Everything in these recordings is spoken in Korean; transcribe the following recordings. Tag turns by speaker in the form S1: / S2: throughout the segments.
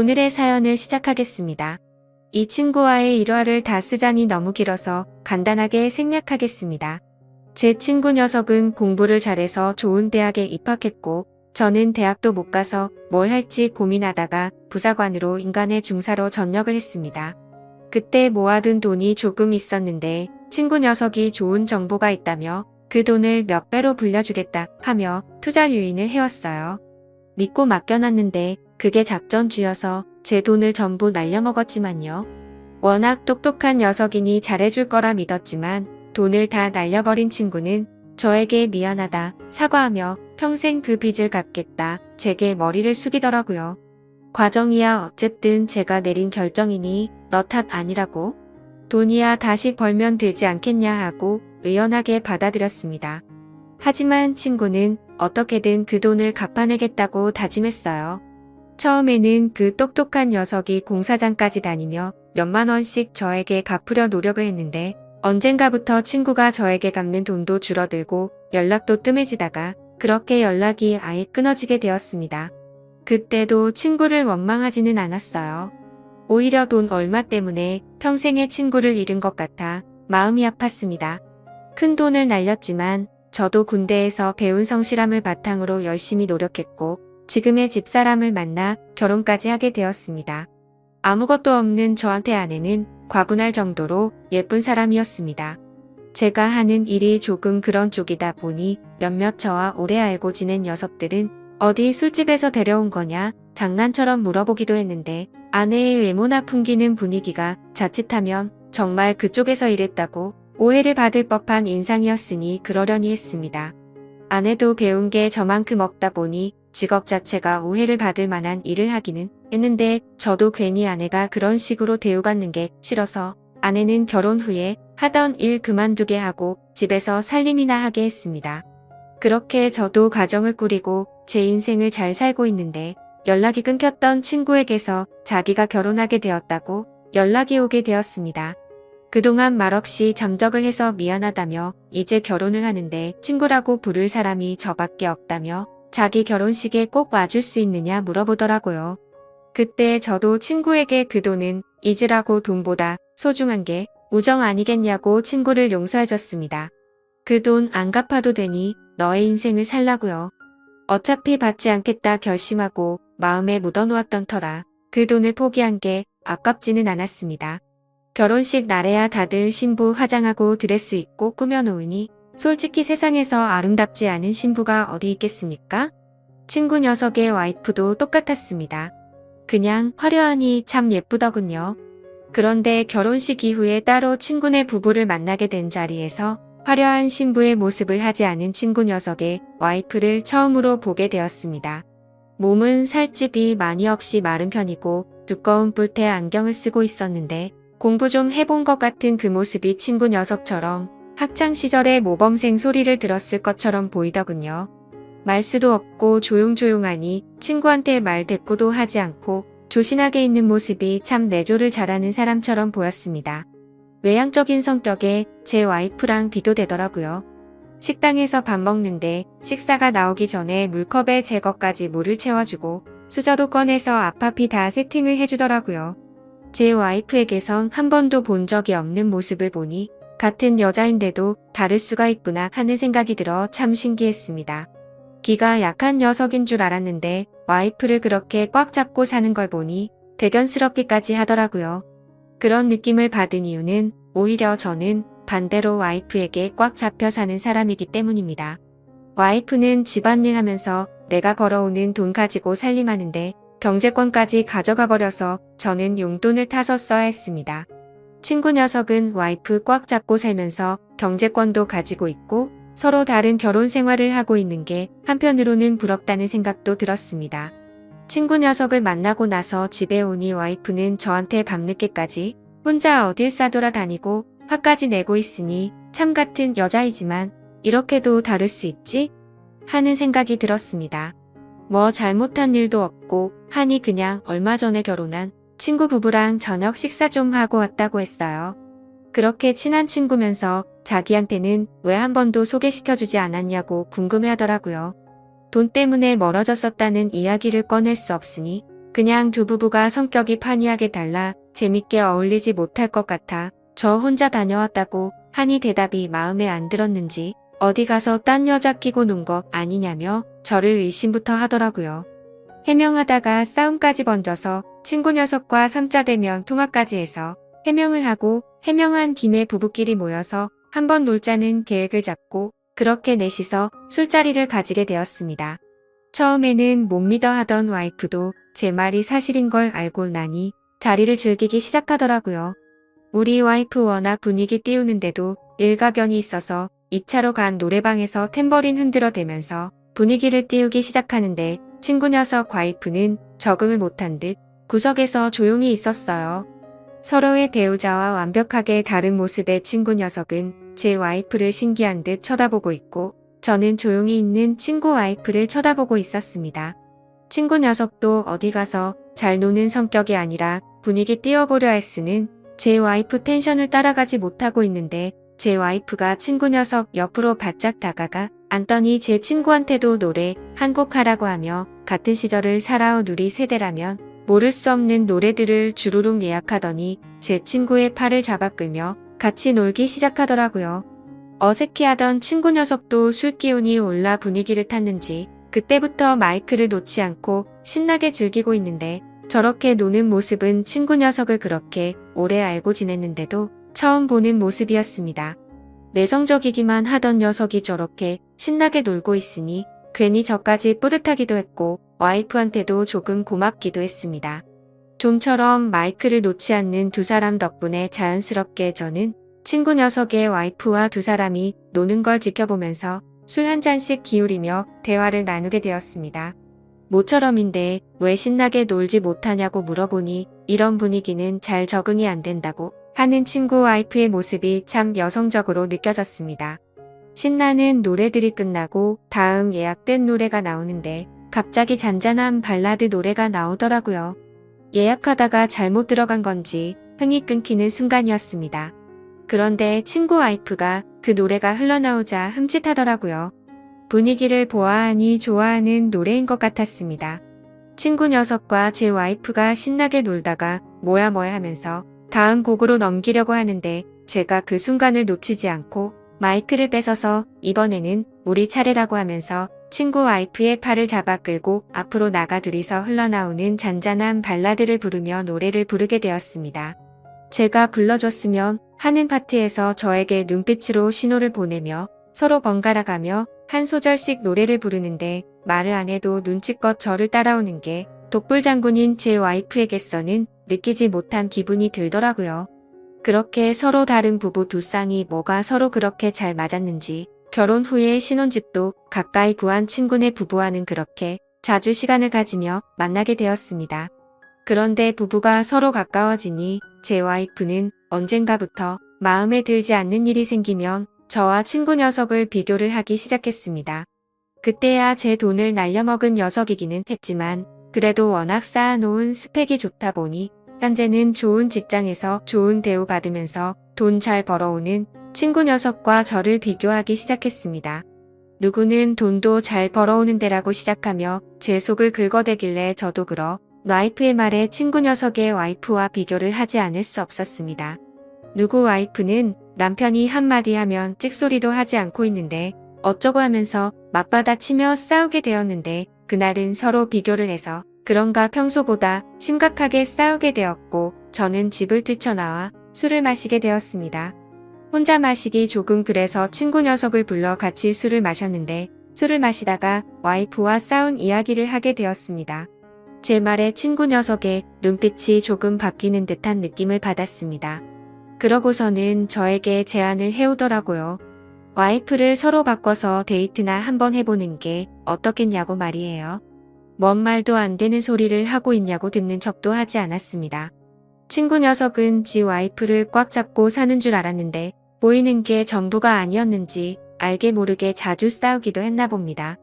S1: 오늘의 사연을 시작하겠습니다. 이 친구와의 일화를 다 쓰자니 너무 길어서 간단하게 생략하겠습니다. 제 친구 녀석은 공부를 잘해서 좋은 대학에 입학했고 저는 대학도 못 가서 뭘 할지 고민하다가 부사관으로 인간의 중사로 전역을 했습니다. 그때 모아둔 돈이 조금 있었는데 친구 녀석이 좋은 정보가 있다며 그 돈을 몇 배로 불려주겠다 하며 투자 유인을 해왔어요. 믿고 맡겨놨는데 그게 작전주여서 제 돈을 전부 날려먹었지만요. 워낙 똑똑한 녀석이니 잘해줄 거라 믿었지만 돈을 다 날려버린 친구는 저에게 미안하다 사과하며 평생 그 빚을 갚겠다 제게 머리를 숙이더라고요. 과정이야 어쨌든 제가 내린 결정이니 너 탓 아니라고. 돈이야 다시 벌면 되지 않겠냐 하고 의연하게 받아들였습니다. 하지만 친구는 어떻게든 그 돈을 갚아내겠다고 다짐했어요. 처음에는 그 똑똑한 녀석이 공사장까지 다니며 몇만 원씩 저에게 갚으려 노력을 했는데 언젠가부터 친구가 저에게 갚는 돈도 줄어들고 연락도 뜸해지다가 그렇게 연락이 아예 끊어지게 되었습니다. 그때도 친구를 원망하지는 않았어요. 오히려 돈 얼마 때문에 평생의 친구를 잃은 것 같아 마음이 아팠습니다. 큰 돈을 날렸지만 저도 군대에서 배운 성실함을 바탕으로 열심히 노력했고 지금의 집사람을 만나 결혼까지 하게 되었습니다. 아무것도 없는 저한테 아내는 과분할 정도로 예쁜 사람이었습니다. 제가 하는 일이 조금 그런 쪽이다 보니 몇몇 저와 오래 알고 지낸 녀석들은 어디 술집에서 데려온 거냐 장난처럼 물어보기도 했는데 아내의 외모나 풍기는 분위기가 자칫하면 정말 그쪽에서 일했다고 오해를 받을 법한 인상이었으니 그러려니 했습니다. 아내도 배운 게 저만큼 없다 보니 직업 자체가 오해를 받을 만한 일을 하기는 했는데 저도 괜히 아내가 그런 식으로 대우받는 게 싫어서 아내는 결혼 후에 하던 일 그만두게 하고 집에서 살림이나 하게 했습니다. 그렇게 저도 가정을 꾸리고 제 인생을 잘 살고 있는데 연락이 끊겼던 친구에게서 자기가 결혼하게 되었다고 연락이 오게 되었습니다. 그동안 말없이 잠적을 해서 미안하다며 이제 결혼을 하는데 친구라고 부를 사람이 저밖에 없다며 자기 결혼식에 꼭 와줄 수 있느냐 물어보더라고요. 그때 저도 친구에게 그 돈은 잊으라고 돈보다 소중한 게 우정 아니겠냐고 친구를 용서해줬습니다. 그 돈 안 갚아도 되니 너의 인생을 살라고요. 어차피 받지 않겠다 결심하고 마음에 묻어놓았던 터라 그 돈을 포기한 게 아깝지는 않았습니다. 결혼식 날에야 다들 신부 화장하고 드레스 입고 꾸며놓으니 솔직히 세상에서 아름답지 않은 신부가 어디 있겠습니까? 친구 녀석의 와이프도 똑같았습니다. 그냥 화려하니 참 예쁘더군요. 그런데 결혼식 이후에 따로 친구네 부부를 만나게 된 자리에서 화려한 신부의 모습을 하지 않은 친구 녀석의 와이프를 처음으로 보게 되었습니다. 몸은 살집이 많이 없이 마른 편이고 두꺼운 뿔테 안경을 쓰고 있었는데 공부 좀 해본 것 같은 그 모습이 친구 녀석처럼 학창시절에 모범생 소리를 들었을 것처럼 보이더군요. 말수도 없고 조용조용하니 친구한테 말 대꾸도 하지 않고 조신하게 있는 모습이 참 내조를 잘하는 사람처럼 보였습니다. 외향적인 성격에 제 와이프랑 비교되더라고요. 식당에서 밥 먹는데 식사가 나오기 전에 물컵에 제 것까지 물을 채워주고 수저도 꺼내서 앞앞이 다 세팅을 해주더라고요. 제 와이프에게선 한 번도 본 적이 없는 모습을 보니 같은 여자인데도 다를 수가 있구나 하는 생각이 들어 참 신기했습니다. 기가 약한 녀석인 줄 알았는데 와이프를 그렇게 꽉 잡고 사는 걸 보니 대견스럽기까지 하더라고요. 그런 느낌을 받은 이유는 오히려 저는 반대로 와이프에게 꽉 잡혀 사는 사람이기 때문입니다. 와이프는 집안일 하면서 내가 벌어오는 돈 가지고 살림하는데 경제권까지 가져가 버려서 저는 용돈을 타서 써야 했습니다. 친구 녀석은 와이프 꽉 잡고 살면서 경제권도 가지고 있고 서로 다른 결혼 생활을 하고 있는 게 한편으로는 부럽다는 생각도 들었습니다. 친구 녀석을 만나고 나서 집에 오니 와이프는 저한테 밤늦게까지 혼자 어딜 싸돌아다니고 화까지 내고 있으니 참 같은 여자이지만 이렇게도 다를 수 있지? 하는 생각이 들었습니다. 뭐 잘못한 일도 없고 하니 그냥 얼마 전에 결혼한 친구 부부랑 저녁 식사 좀 하고 왔다고 했어요. 그렇게 친한 친구면서 자기한테는 왜 한 번도 소개시켜주지 않았냐고 궁금해하더라고요. 돈 때문에 멀어졌었다는 이야기를 꺼낼 수 없으니 그냥 두 부부가 성격이 판이하게 달라 재밌게 어울리지 못할 것 같아 저 혼자 다녀왔다고 하니 대답이 마음에 안 들었는지 어디 가서 딴 여자 끼고 논 거 아니냐며 저를 의심부터 하더라고요. 해명하다가 싸움까지 번져서 친구 녀석과 3자 대면 통화까지 해서 해명을 하고 해명한 김에 부부끼리 모여서 한번 놀자는 계획을 잡고 그렇게 넷이서 술자리를 가지게 되었습니다. 처음에는 못 믿어 하던 와이프도 제 말이 사실인 걸 알고 나니 자리를 즐기기 시작하더라고요. 우리 와이프 워낙 분위기 띄우는데도 일가견이 있어서 2차로 간 노래방에서 탬버린 흔들어 대면서 분위기를 띄우기 시작하는데 친구 녀석 와이프는 적응을 못한 듯 구석에서 조용히 있었어요. 서로의 배우자와 완벽하게 다른 모습의 친구 녀석은 제 와이프를 신기한 듯 쳐다보고 있고 저는 조용히 있는 친구 와이프를 쳐다보고 있었습니다. 친구 녀석도 어디 가서 잘 노는 성격이 아니라 분위기 띄워보려 했으는 제 와이프 텐션을 따라가지 못하고 있는데 제 와이프가 친구 녀석 옆으로 바짝 다가가 앉더니 제 친구한테도 노래 한 곡 하라고 하며 같은 시절을 살아온 우리 세대라면 모를 수 없는 노래들을 주르륵 예약하더니 제 친구의 팔을 잡아 끌며 같이 놀기 시작하더라고요. 어색해하던 친구 녀석도 술 기운이 올라 분위기를 탔는지 그때부터 마이크를 놓지 않고 신나게 즐기고 있는데 저렇게 노는 모습은 친구 녀석을 그렇게 오래 알고 지냈는데도 처음 보는 모습이었습니다. 내성적이기만 하던 녀석이 저렇게 신나게 놀고 있으니 괜히 저까지 뿌듯하기도 했고 와이프한테도 조금 고맙기도 했습니다. 좀처럼 마이크를 놓지 않는 두 사람 덕분에 자연스럽게 저는 친구 녀석의 와이프와 두 사람이 노는 걸 지켜보면서 술 한 잔씩 기울이며 대화를 나누게 되었습니다. 모처럼인데 왜 신나게 놀지 못하냐고 물어보니 이런 분위기는 잘 적응이 안 된다고 하는 친구 와이프의 모습이 참 여성적으로 느껴졌습니다. 신나는 노래들이 끝나고 다음 예약된 노래가 나오는데 갑자기 잔잔한 발라드 노래가 나오더라고요. 예약하다가 잘못 들어간 건지 흥이 끊기는 순간이었습니다. 그런데 친구 와이프가 그 노래가 흘러나오자 흠칫하더라고요. 분위기를 보아하니 좋아하는 노래인 것 같았습니다. 친구 녀석과 제 와이프가 신나게 놀다가 뭐야 하면서 다음 곡으로 넘기려고 하는데 제가 그 순간을 놓치지 않고 마이크를 뺏어서 이번에는 우리 차례라고 하면서 친구 와이프의 팔을 잡아 끌고 앞으로 나가 둘이서 흘러나오는 잔잔한 발라드를 부르며 노래를 부르게 되었습니다. 제가 불러줬으면 하는 파트에서 저에게 눈빛으로 신호를 보내며 서로 번갈아가며 한 소절씩 노래를 부르는데 말을 안 해도 눈치껏 저를 따라오는 게 독불장군인 제 와이프에게서는 느끼지 못한 기분이 들더라고요. 그렇게 서로 다른 부부 두 쌍이 뭐가 서로 그렇게 잘 맞았는지 결혼 후에 신혼집도 가까이 구한 친구네 부부와는 그렇게 자주 시간을 가지며 만나게 되었습니다. 그런데 부부가 서로 가까워지니 제 와이프는 언젠가부터 마음에 들지 않는 일이 생기면 저와 친구 녀석을 비교를 하기 시작했습니다. 그때야 제 돈을 날려먹은 녀석이기는 했지만 그래도 워낙 쌓아놓은 스펙이 좋다 보니 현재는 좋은 직장에서 좋은 대우 받으면서 돈 잘 벌어오는 친구 녀석과 저를 비교하기 시작했습니다. 누구는 돈도 잘 벌어오는 데라고 시작하며 제 속을 긁어대길래 저도 그러 와이프의 말에 친구 녀석의 와이프와 비교를 하지 않을 수 없었습니다. 누구 와이프는 남편이 한마디 하면 찍소리도 하지 않고 있는데 어쩌고 하면서 맞받아치며 싸우게 되었는데 그날은 서로 비교를 해서 그런가 평소보다 심각하게 싸우게 되었고 저는 집을 뛰쳐나와 술을 마시게 되었습니다. 혼자 마시기 조금 그래서 친구 녀석을 불러 같이 술을 마셨는데 술을 마시다가 와이프와 싸운 이야기를 하게 되었습니다. 제 말에 친구 녀석의 눈빛이 조금 바뀌는 듯한 느낌을 받았습니다. 그러고서는 저에게 제안을 해오더라고요. 와이프를 서로 바꿔서 데이트나 한번 해보는 게 어떻겠냐고 말이에요. 뭔 말도 안 되는 소리를 하고 있냐고 듣는 척도 하지 않았습니다. 친구 녀석은 지 와이프를 꽉 잡고 사는 줄 알았는데 보이는 게 전부가 아니었는지 알게 모르게 자주 싸우기도 했나 봅니다.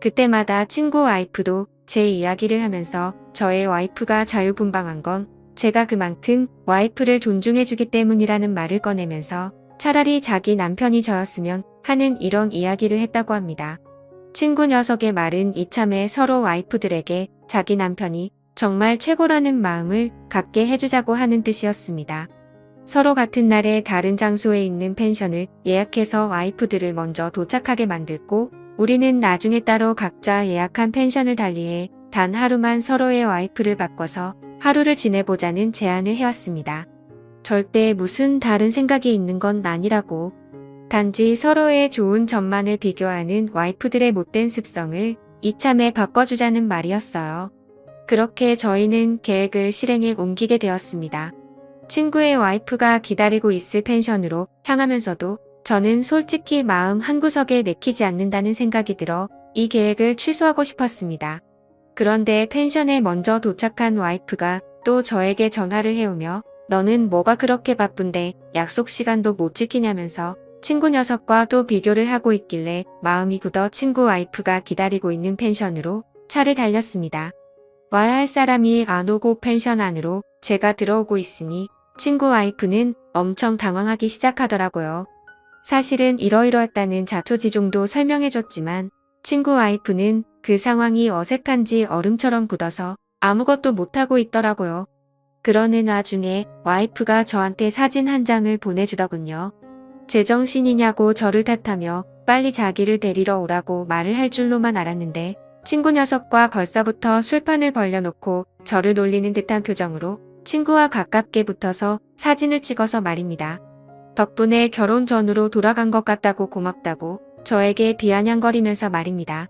S1: 그때마다 친구 와이프도 제 이야기를 하면서 저의 와이프가 자유분방한 건 제가 그만큼 와이프를 존중해주기 때문이라는 말을 꺼내면서 차라리 자기 남편이 저였으면 하는 이런 이야기를 했다고 합니다. 친구 녀석의 말은 이참에 서로 와이프들에게 자기 남편이 정말 최고라는 마음을 갖게 해주자고 하는 뜻이었습니다. 서로 같은 날에 다른 장소에 있는 펜션을 예약해서 와이프들을 먼저 도착하게 만들고 우리는 나중에 따로 각자 예약한 펜션을 달리해 단 하루만 서로의 와이프를 바꿔서 하루를 지내보자는 제안을 해왔습니다. 절대 무슨 다른 생각이 있는 건 아니라고. 단지 서로의 좋은 점만을 비교하는 와이프들의 못된 습성을 이참에 바꿔주자는 말이었어요. 그렇게 저희는 계획을 실행에 옮기게 되었습니다. 친구의 와이프가 기다리고 있을 펜션으로 향하면서도 저는 솔직히 마음 한구석에 내키지 않는다는 생각이 들어 이 계획을 취소하고 싶었습니다. 그런데 펜션에 먼저 도착한 와이프가 또 저에게 전화를 해오며 너는 뭐가 그렇게 바쁜데 약속 시간도 못 지키냐면서 친구 녀석과 또 비교를 하고 있길래 마음이 굳어 친구 와이프가 기다리고 있는 펜션으로 차를 달렸습니다. 와야 할 사람이 안 오고 펜션 안으로 제가 들어오고 있으니 친구 와이프는 엄청 당황하기 시작하더라고요. 사실은 이러이러했다는 자초지종도 설명해줬지만 친구 와이프는 그 상황이 어색한지 얼음처럼 굳어서 아무것도 못하고 있더라고요. 그러는 와중에 와이프가 저한테 사진 한 장을 보내주더군요. 제정신이냐고 저를 탓하며 빨리 자기를 데리러 오라고 말을 할 줄로만 알았는데 친구 녀석과 벌써부터 술판을 벌려놓고 저를 놀리는 듯한 표정으로 친구와 가깝게 붙어서 사진을 찍어서 말입니다. 덕분에 결혼 전으로 돌아간 것 같다고 고맙다고 저에게 비아냥거리면서 말입니다.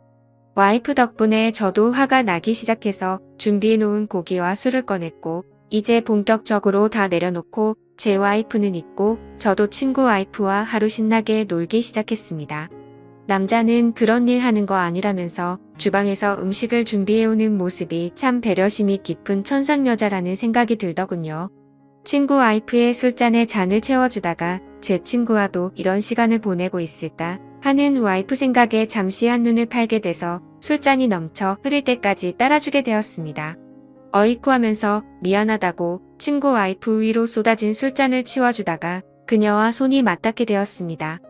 S1: 와이프 덕분에 저도 화가 나기 시작해서 준비해놓은 고기와 술을 꺼냈고 이제 본격적으로 다 내려놓고 제 와이프는 있고 저도 친구 와이프와 하루 신나게 놀기 시작했습니다. 남자는 그런 일 하는 거 아니라면서 주방에서 음식을 준비해오는 모습이 참 배려심이 깊은 천상여자라는 생각이 들더군요. 친구 와이프의 술잔에 잔을 채워주다가 제 친구와도 이런 시간을 보내고 있을까 하는 와이프 생각에 잠시 한눈을 팔게 돼서 술잔이 넘쳐 흐를 때까지 따라주게 되었습니다. 어이쿠 하면서 미안하다고 친구 와이프 위로 쏟아진 술잔을 치워주다가 그녀와 손이 맞닿게 되었습니다.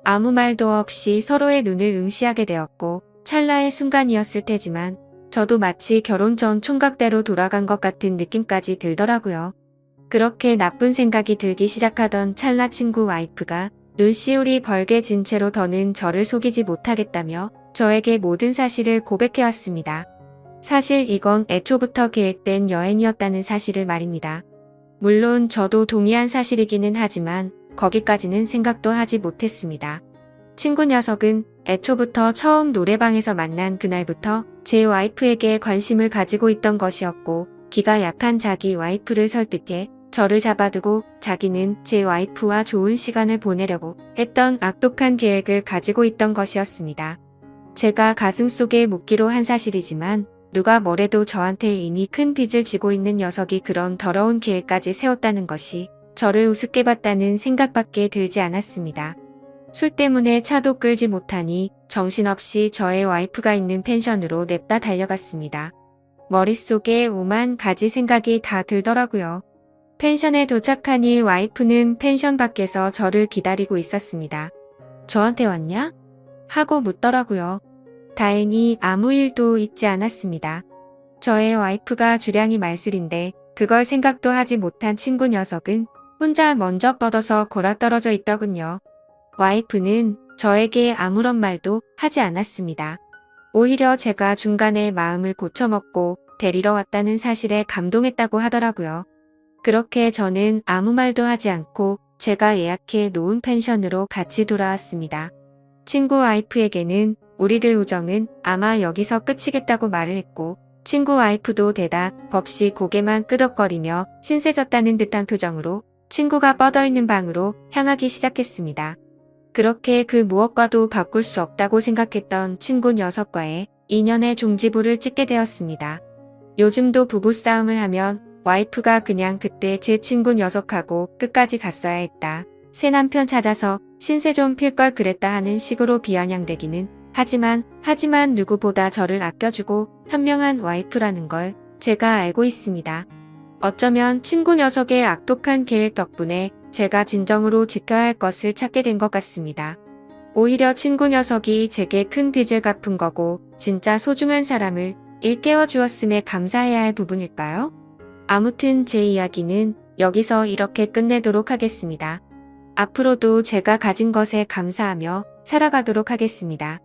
S1: 아무 말도 없이 서로의 눈을 응시하게 되었고 찰나의 순간이었을 테지만 저도 마치 결혼 전 총각대로 돌아간 것 같은 느낌까지 들더라고요. 그렇게 나쁜 생각이 들기 시작하던 찰나 친구 와이프가 눈시울이 벌게진 채로 더는 저를 속이지 못하겠다며 저에게 모든 사실을 고백해왔습니다. 사실 이건 애초부터 계획된 여행이었다는 사실을 말입니다. 물론 저도 동의한 사실이기는 하지만 거기까지는 생각도 하지 못했습니다. 친구 녀석은 애초부터 처음 노래방에서 만난 그날부터 제 와이프에게 관심을 가지고 있던 것이었고 기가 약한 자기 와이프를 설득해 저를 잡아두고 자기는 제 와이프와 좋은 시간을 보내려고 했던 악독한 계획을 가지고 있던 것이었습니다. 제가 가슴속에 묻기로 한 사실이지만 누가 뭐래도 저한테 이미 큰 빚을 지고 있는 녀석이 그런 더러운 계획까지 세웠다는 것이 저를 우습게 봤다는 생각밖에 들지 않았습니다. 술 때문에 차도 끌지 못하니 정신없이 저의 와이프가 있는 펜션으로 냅다 달려갔습니다. 머릿속에 오만 가지 생각이 다 들더라고요. 펜션에 도착하니 와이프는 펜션 밖에서 저를 기다리고 있었습니다. 저한테 왔냐? 하고 묻더라고요. 다행히 아무 일도 있지 않았습니다. 저의 와이프가 주량이 말술인데 그걸 생각도 하지 못한 친구 녀석은 혼자 먼저 뻗어서 골아떨어져 있더군요. 와이프는 저에게 아무런 말도 하지 않았습니다. 오히려 제가 중간에 마음을 고쳐먹고 데리러 왔다는 사실에 감동했다고 하더라고요. 그렇게 저는 아무 말도 하지 않고 제가 예약해 놓은 펜션으로 같이 돌아왔습니다. 친구 와이프에게는 우리들 우정은 아마 여기서 끝이겠다고 말을 했고 친구 와이프도 대답 없이 고개만 끄덕거리며 신세졌다는 듯한 표정으로 친구가 뻗어있는 방으로 향하기 시작했습니다. 그렇게 그 무엇과도 바꿀 수 없다고 생각했던 친구 녀석과의 인연의 종지부를 찍게 되었습니다. 요즘도 부부싸움을 하면 와이프가 그냥 그때 제 친구 녀석하고 끝까지 갔어야 했다. 새 남편 찾아서 신세 좀 필 걸 그랬다 하는 식으로 비아냥대기는 하지만 누구보다 저를 아껴주고 현명한 와이프라는 걸 제가 알고 있습니다. 어쩌면 친구 녀석의 악독한 계획 덕분에 제가 진정으로 지켜야 할 것을 찾게 된 것 같습니다. 오히려 친구 녀석이 제게 큰 빚을 갚은 거고 진짜 소중한 사람을 일깨워 주었음에 감사해야 할 부분일까요? 아무튼 제 이야기는 여기서 이렇게 끝내도록 하겠습니다. 앞으로도 제가 가진 것에 감사하며 살아가도록 하겠습니다.